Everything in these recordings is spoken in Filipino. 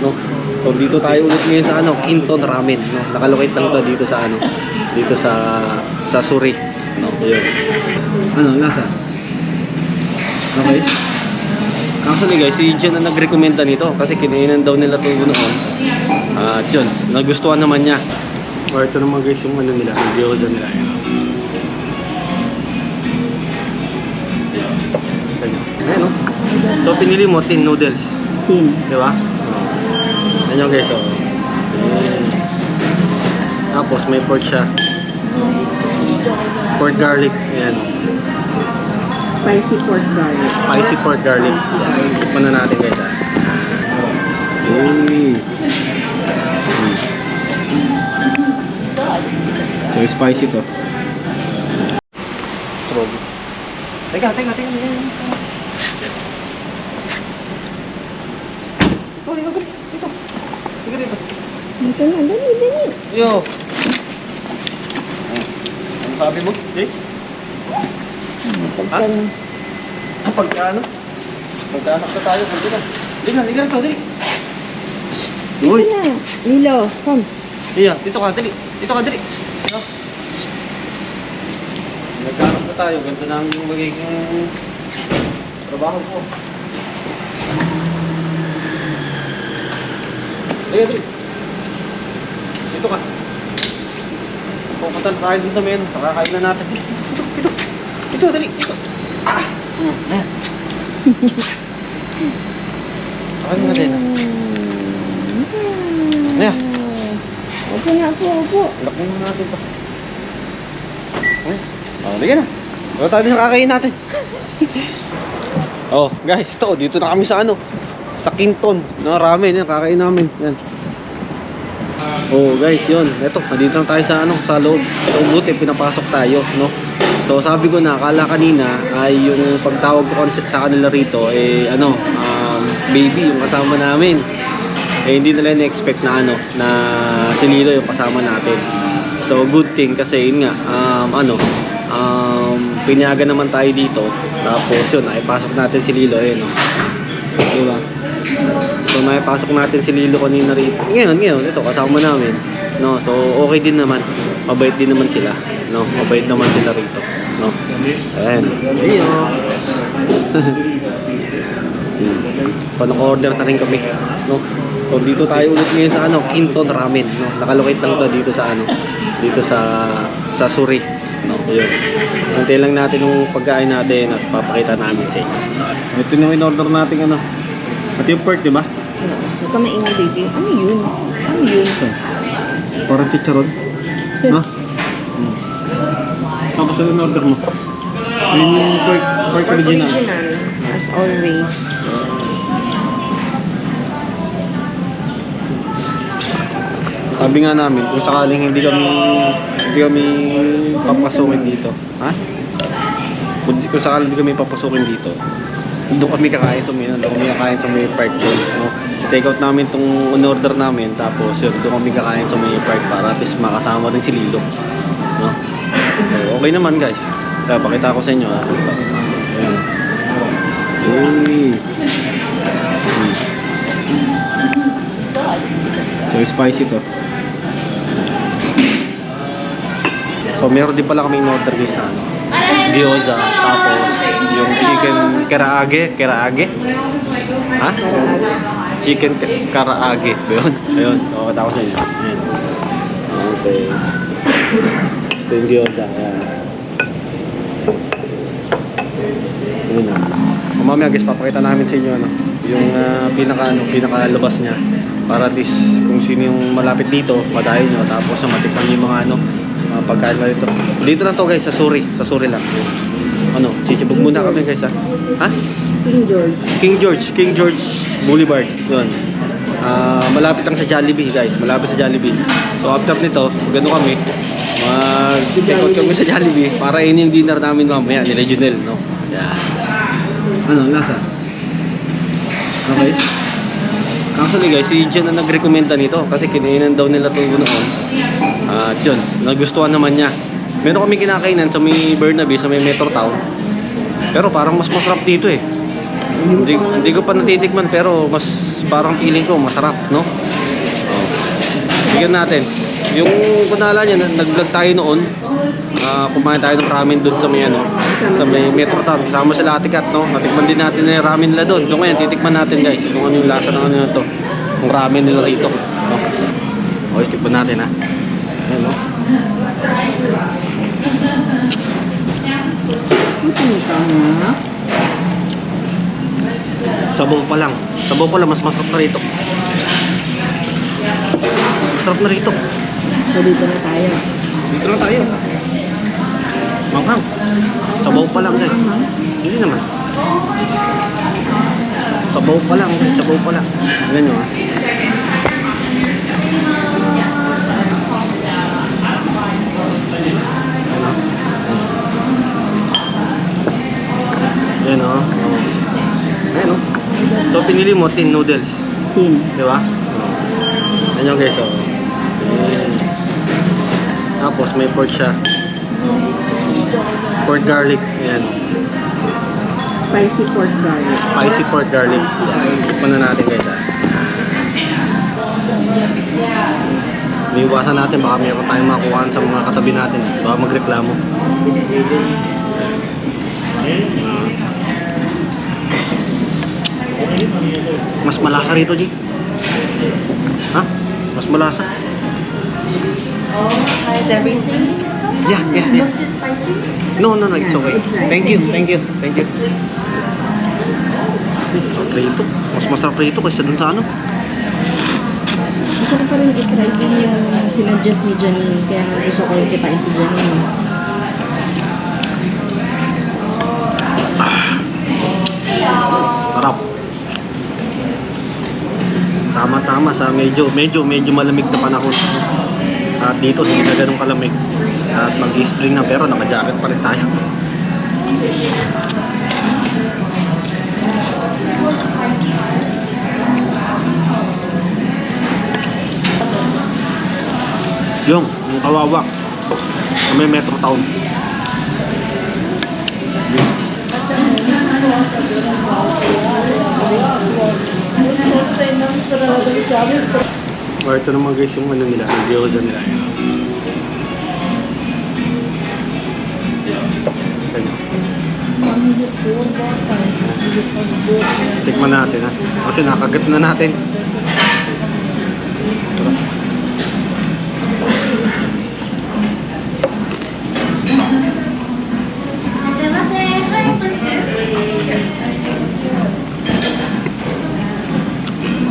no? So dito tayo ulit ngayon sa ano, Kinton Ramen, no? Nakalocate lang ito dito sa ano, dito sa Suri, no? Ayun. Ano lasa? Okay. Actually guys, si Jen na nagrekomenda nito kasi kinainan daw nila ito noon. At yun, nagustuhan naman niya. Or ito naman guys yung ano nila, yung gyoza nila. Ayan o. So pinili mo tin noodles. Tin. Di ba? Ayan yung guys o. Tapos may pork siya. Pork garlic. Ayan. Spicy pork garlic. Spicy pork garlic. Tikman na natin guys ha. So spicy to. Trogo. Teka. Ito na, dali. Yo. Ano sabi mo? Eh? Pagkano? Magkaanak na tayo. Liga to, dali. Ito na, Lilo, come. Iya, dito ka, dali. Nagkaanak na tayo. Ganito na ang magiging trabaho ko. Liga, dali. Dito ka. Pupunta na tayo dun sa menu. Saka kain na natin. Dito, dali. Ayan. Saka mo natin. Ayan. Upo. Laki mo natin to. Ayan. Liga na. Wala tayo sa kakain natin. Oh, guys, ito. Dito na kami sa ano. Sa Kinton. No, ramen. Yan, kakain namin. Yan. Oh, guys, yun. Ito, dito na tayo sa ano, sa loob. So, buti, pinapasok tayo, no? So, sabi ko na, akala kanina ay yung pagtawag ko sa kanila rito, eh, ano, baby, yung kasama namin. Eh, hindi nila na-expect na ano, na si Lilo yung kasama natin. So, good thing kasi yun nga, pinayagan naman tayo dito. Tapos yun, ay pasok natin si Lilo, eh, no? Diba? So, naipasok natin si Lilo kanina rito. Ngayon, ito, kasama namin. No? So, okay din naman. Mabait din naman sila. No? Mabait naman sila rito. No? Ayan. Panok-order na rin kami. No? So, dito tayo ulit ngayon sa ano, Kinton Ramen. No? Nakalocate lang ito dito sa ano, dito sa Suri. No? Ayun. Antay lang natin yung pagkain natin at papakita namin sa inyo. Ito yung in-order natin ano. At yung pork, di ba? Huwag ka maingay, baby. Ano yun? Parang chicharon. Ha? Tapos ano in-order mo? Yun yung pork original. As always. Sabi nga namin, kung sakaling hindi kami papasukin dito. Ha? Kung sakaling hindi kami papasukin dito, doon kami kakain sa may park doon, no? I-take out namin itong in-order namin, tapos yun, doon kami kakain sa may park para at least makasama rin si Lilo, no? So, okay naman guys. Kaya pakita ko sa inyo, ha? Ayan. So spicy to. So meron din pala kami in-order guys na gyoza, tapos yung chicken karaage. Ha? Chicken karaage. Ayun. So katapos na yun. Ayan. Okay. Ito yung gyoza. Ayan. Ayun na. Mamaya guys, papakita namin sa inyo ano, yung pinaka-labas niya. Para at least kung sino yung malapit dito, padayon nyo. Tapos matikman yung mga ano, pagkain na dito. Dito na to guys, sa Suri lang. Ano, chichibog muna kami guys ha. Ha? King George Boulevard. Yun. Malapit lang sa Jollibee guys, malapit sa Jollibee. So after nito, gano'n kami, mag-check out kami sa Jollibee para yun yung dinner namin mamaya, ni Reginald, no? Yan. Ano, lasa? Okay. Actually guys, si Jen na nagrekomenda nito kasi kinainan daw nila ito noon. At yun, nagustuhan naman niya. Meron kami kinakainan sa may Burnaby, sa may Metro Town. Pero parang mas masarap dito eh. Hindi ko pa natitikman pero mas parang feeling ko masarap, no? Oh. Tignan natin. Yung kung naalala nyo, nag-vlog tayo noon. Kumain tayo ng ramen doon sa may ano, sa may Metro Town. Kasama sila Ate Kat, no? Natikman din natin yung ramen nila doon. So ngayon, titikman natin guys kung ano yung lasa ng ano to. Yung ramen nila rito. No? Okay, tikman natin ha. Ayan, no? Sabaw pa lang. Sabaw pa lang, mas masarap na rito. Masarap na rito. So, dito na tayo. Dito na tayo. Manghang. Sabaw pa lang guys. Hindi naman. Sabaw pa lang guys. Sabaw pa lang. Ganyan nyo ha. Ayan o. Ayan o. So pinili mo tin noodles. Tin. Di ba? Ayan yung guys o. Tapos may pork siya. Pork garlic. Ayan. Spicy pork garlic. Spicy pork garlic. Tikman na natin guys ha. Iiwasan natin baka mayroon tayong makuhaan sa mga katabi natin. Baka magreklamo. Mas malasa rito, G. Ha? Mas malasa. Is everything? Yeah. Not too spicy? No, it's okay. It's right. Thank you. Masarap rito. Mas masarap rito kaysa dun sa ano. Gusto ko pa rin i-try din yung sinadjust ni Janine. Kaya nga gusto ko yung kitain si Janine. Sarap. Tama-tama sa medyo malamig na panahon. At dito hindi na ganun kalamig. At mag-spring na pero naka-jacket pa rin tayo. Yung kawawa sa may Metro Town. Or ito naman guys yung ano nila, yung gyoza nila. Tikman natin ha. Kasi nakagat na natin.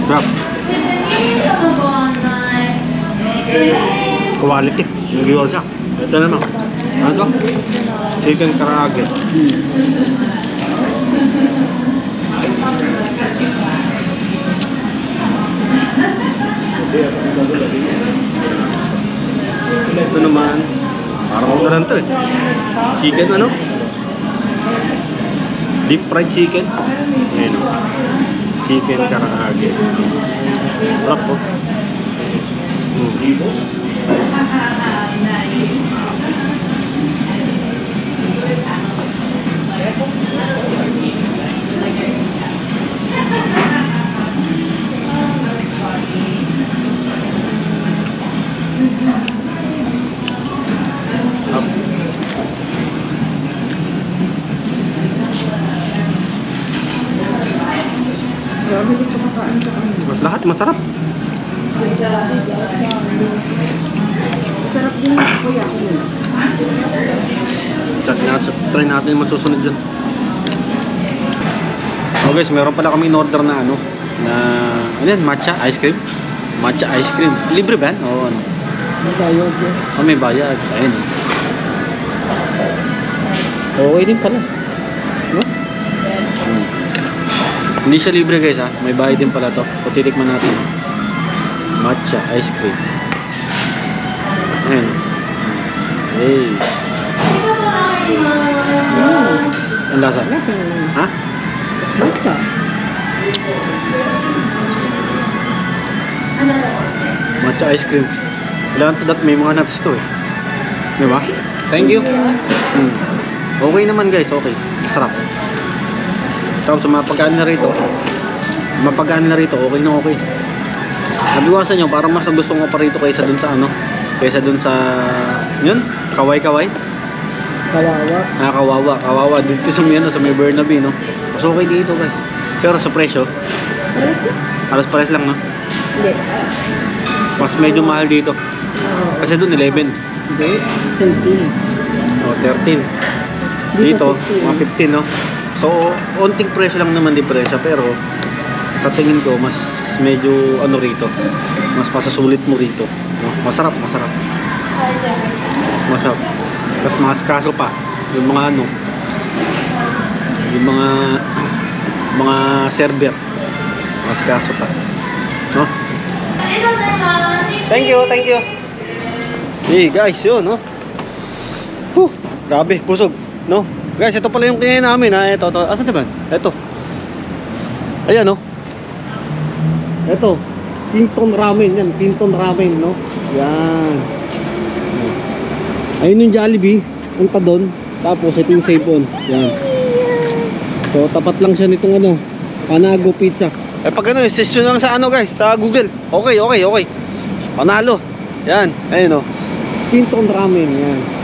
Sarap. Quality. Yung gyoza. Ito naman. Ano to? Chicken karaage. Ito naman. Parang ako na lang to eh. Chicken ano? Deep fried chicken. Ayan o. Chicken karaage. Sarap po. Grabe dito makain ka kami. Mas lahat masarap. Sarap din yung kuya. Try natin yung masusunod dyan. Oh guys, meron pala kami in-order na ano, na ano yan, matcha ice cream. Matcha ice cream. Libre ba yan? Oo, ano. May bayad yun. Oh, may bayad. Ayun. Okay din pala. Diba? Hindi siya libre guys ha. May bayad din pala to. Kung titikman natin. Matcha ice cream. Ayun. Hey. Ang lasa? Ha? Bata. Matcha ice cream. Wala to that may mga nuts to eh. Diba? Thank you. Okay naman guys, okay. Sarap. Tapos sa mga pagkain na rito, okay na okay. Nabiwasan nyo, parang mas gusto ko pa rito kaysa dun sa ano, kaysa dun sa, yun, kaway-kaway. Kawawa. Kawawa. Dito sa may, ano, sa may Burnaby, no? Mas okay dito, guys. Pero sa presyo, Pares na? halos pares lang, no? Hindi. Mas medyo mahal dito. Kasi dun 11. Hindi. 13. O, 13. Dito, mga 15, no? So, onting presyo lang naman diferensya, pero sa tingin ko, mas medyo ano rito. Mas pasasulit mo rito. No? Masarap. Tapos mga kaso pa, yung mga ano, yung mga server, mga kaso pa. No? Thank you. Hey guys, yun, no? Grabe, busog, no? Guys, ito pala yung kinain namin, ha? Ito. Asan naman? Ito. Ayan, no? Ito. Kingston Ramen, yan. Kingston Ramen, no? Yan. Ayun yung Jollibee. Punta doon. Tapos, ito yung Save-On. Yan. So, tapat lang siya nitong ano, Panago Pizza. Eh, pag ano, session lang sa ano, guys, sa Google. Okay. Panalo. Yan. Ayun, no? Kingston Ramen, yan.